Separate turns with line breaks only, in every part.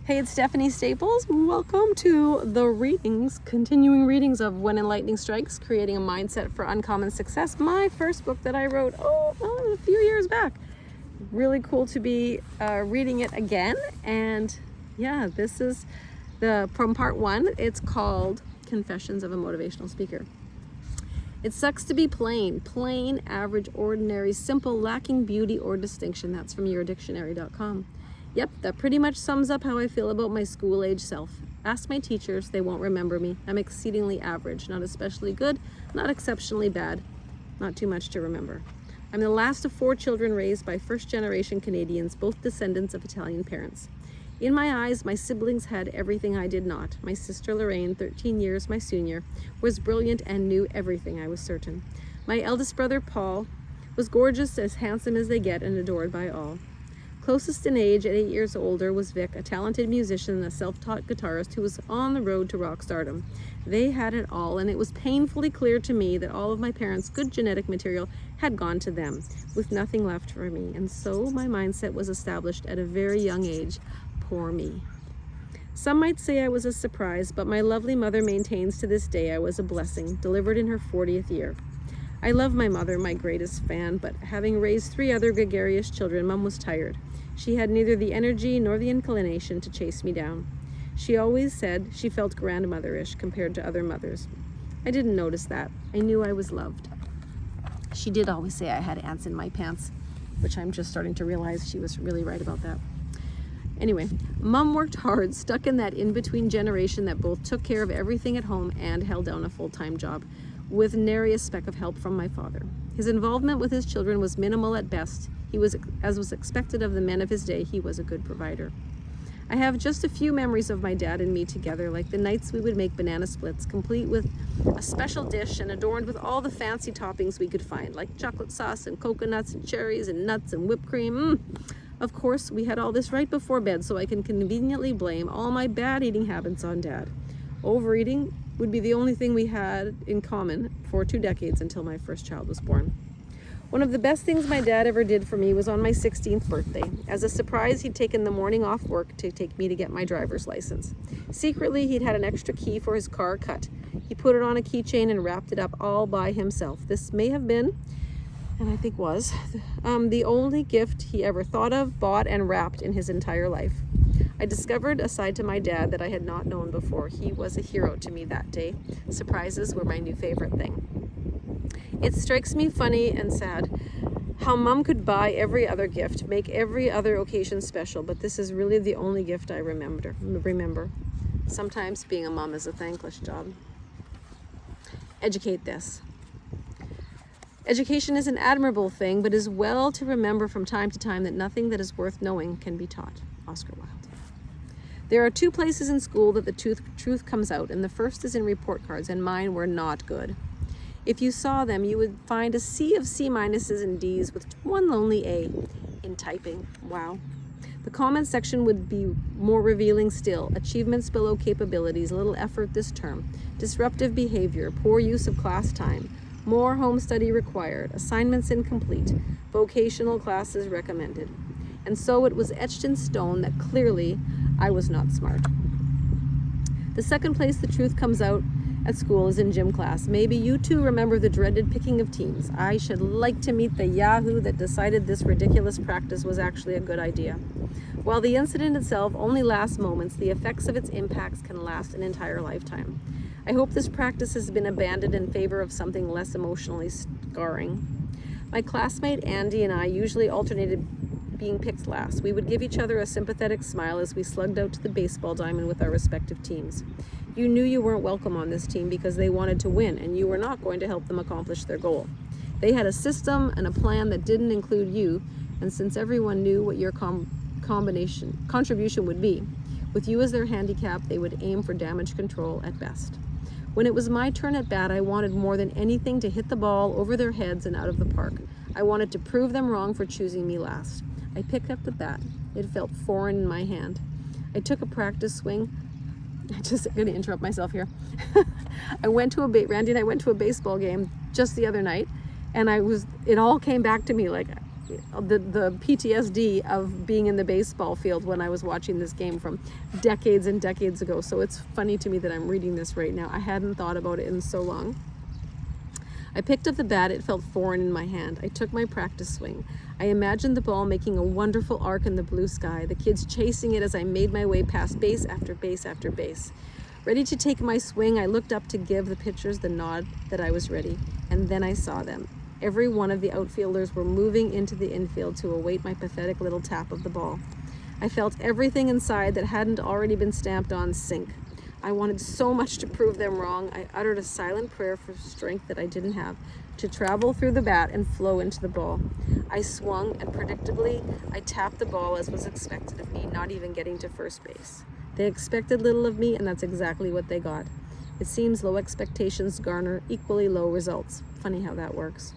Hey, it's Stephanie Staples. Welcome to the continuing readings of When Enlightening Strikes, Creating a Mindset for Uncommon Success. My first book that I wrote, a few years back. Really cool to be reading it again. And yeah, this is from part one. It's called Confessions of a Motivational Speaker. It sucks to be plain, average, ordinary, simple, lacking beauty or distinction. That's from yourdictionary.com. Yep, that pretty much sums up how I feel about my school-age self. Ask my teachers, they won't remember me. I'm exceedingly average, not especially good, not exceptionally bad, not too much to remember. I'm the last of 4 children raised by first-generation Canadians, both descendants of Italian parents. In my eyes, my siblings had everything I did not. My sister Lorraine, 13 years my senior, was brilliant and knew everything, I was certain. My eldest brother Paul was gorgeous, as handsome as they get, and adored by all. Closest in age, at 8 years older, was Vic, a talented musician and a self-taught guitarist who was on the road to rock stardom. They had it all, and it was painfully clear to me that all of my parents' good genetic material had gone to them, with nothing left for me. And so my mindset was established at a very young age. Poor me. Some might say I was a surprise, but my lovely mother maintains to this day I was a blessing, delivered in her 40th year. I love my mother, my greatest fan, but having raised 3 other gregarious children, Mom was tired. She had neither the energy nor the inclination to chase me down. She always said she felt grandmother-ish compared to other mothers. I didn't notice that. I knew I was loved. She did always say I had ants in my pants, which I'm just starting to realize she was really right about that. Anyway, Mom worked hard, stuck in that in-between generation that both took care of everything at home and held down a full-time job, with nary a speck of help from my father. His involvement with his children was minimal at best. He was, as was expected of the men of his day, he was a good provider. I have just a few memories of my dad and me together, like the nights we would make banana splits, complete with a special dish and adorned with all the fancy toppings we could find, like chocolate sauce and coconuts and cherries and nuts and whipped cream. Of course, we had all this right before bed, so I can conveniently blame all my bad eating habits on Dad. Overeating would be the only thing we had in common for 2 decades until my first child was born. One of the best things my dad ever did for me was on my 16th birthday. As a surprise, he'd taken the morning off work to take me to get my driver's license. Secretly, he'd had an extra key for his car cut. He put it on a keychain and wrapped it up all by himself. This may have been, and I think was, the only gift he ever thought of, bought, and wrapped in his entire life. I discovered a side to my dad that I had not known before. He was a hero to me that day. Surprises were my new favorite thing. It strikes me funny and sad how Mom could buy every other gift, make every other occasion special, but this is really the only gift I remember. Sometimes being a mom is a thankless job. Educate this. Education is an admirable thing, but is well to remember from time to time that nothing that is worth knowing can be taught. Oscar Wilde. There are 2 places in school that the truth comes out, and the first is in report cards, and mine were not good. If you saw them, you would find a sea of C- and Ds with one lonely A in typing. Wow. The comment section would be more revealing still. Achievements below capabilities, little effort this term, disruptive behavior, poor use of class time, more home study required, assignments incomplete, vocational classes recommended. And so it was etched in stone that clearly I was not smart. The second place the truth comes out at school is in gym class. Maybe you too remember the dreaded picking of teams. I should like to meet the yahoo that decided this ridiculous practice was actually a good idea. While the incident itself only lasts moments, the effects of its impacts can last an entire lifetime. I hope this practice has been abandoned in favor of something less emotionally scarring. My classmate Andy and I usually alternated being picked last. We would give each other a sympathetic smile as we slugged out to the baseball diamond with our respective teams. You knew you weren't welcome on this team because they wanted to win, and you were not going to help them accomplish their goal. They had a system and a plan that didn't include you, and since everyone knew what your contribution would be, with you as their handicap, they would aim for damage control at best. When it was my turn at bat, I wanted more than anything to hit the ball over their heads and out of the park. I wanted to prove them wrong for choosing me last. I picked up the bat. It felt foreign in my hand. I took a practice swing. I'm just going to interrupt myself here. Randy and I went to a baseball game just the other night, and it all came back to me like the PTSD of being in the baseball field when I was watching this game from decades and decades ago. So it's funny to me that I'm reading this right now. I hadn't thought about it in so long. I picked up the bat. It felt foreign in my hand. I took my practice swing. I imagined the ball making a wonderful arc in the blue sky, the kids chasing it as I made my way past base after base after base. Ready to take my swing, I looked up to give the pitchers the nod that I was ready, and then I saw them. Every one of the outfielders were moving into the infield to await my pathetic little tap of the ball. I felt everything inside that hadn't already been stamped on sink. I wanted so much to prove them wrong. I uttered a silent prayer for strength that I didn't have, to travel through the bat and flow into the ball. I swung, and predictably, I tapped the ball as was expected of me, not even getting to first base. They expected little of me, and that's exactly what they got. It seems low expectations garner equally low results. Funny how that works.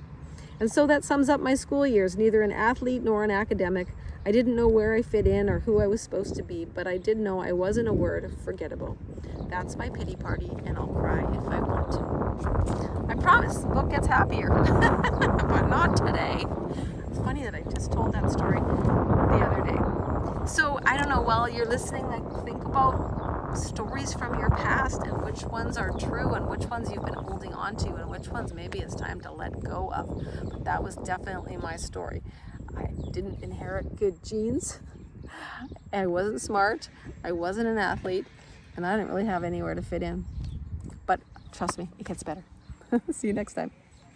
And so that sums up my school years, neither an athlete nor an academic. I didn't know where I fit in or who I was supposed to be, but I did know I was, in a word, forgettable. That's my pity party, and I'll cry if I want to. I promise, the book gets happier, but not today. It's funny that I just told that story the other day. So, I don't know, while you're listening, like, think about stories from your past and which ones are true and which ones you've been holding on to and which ones maybe it's time to let go of. But that was definitely my story. I didn't inherit good genes. I wasn't smart. I wasn't an athlete. And I didn't really have anywhere to fit in. But trust me, it gets better. See you next time.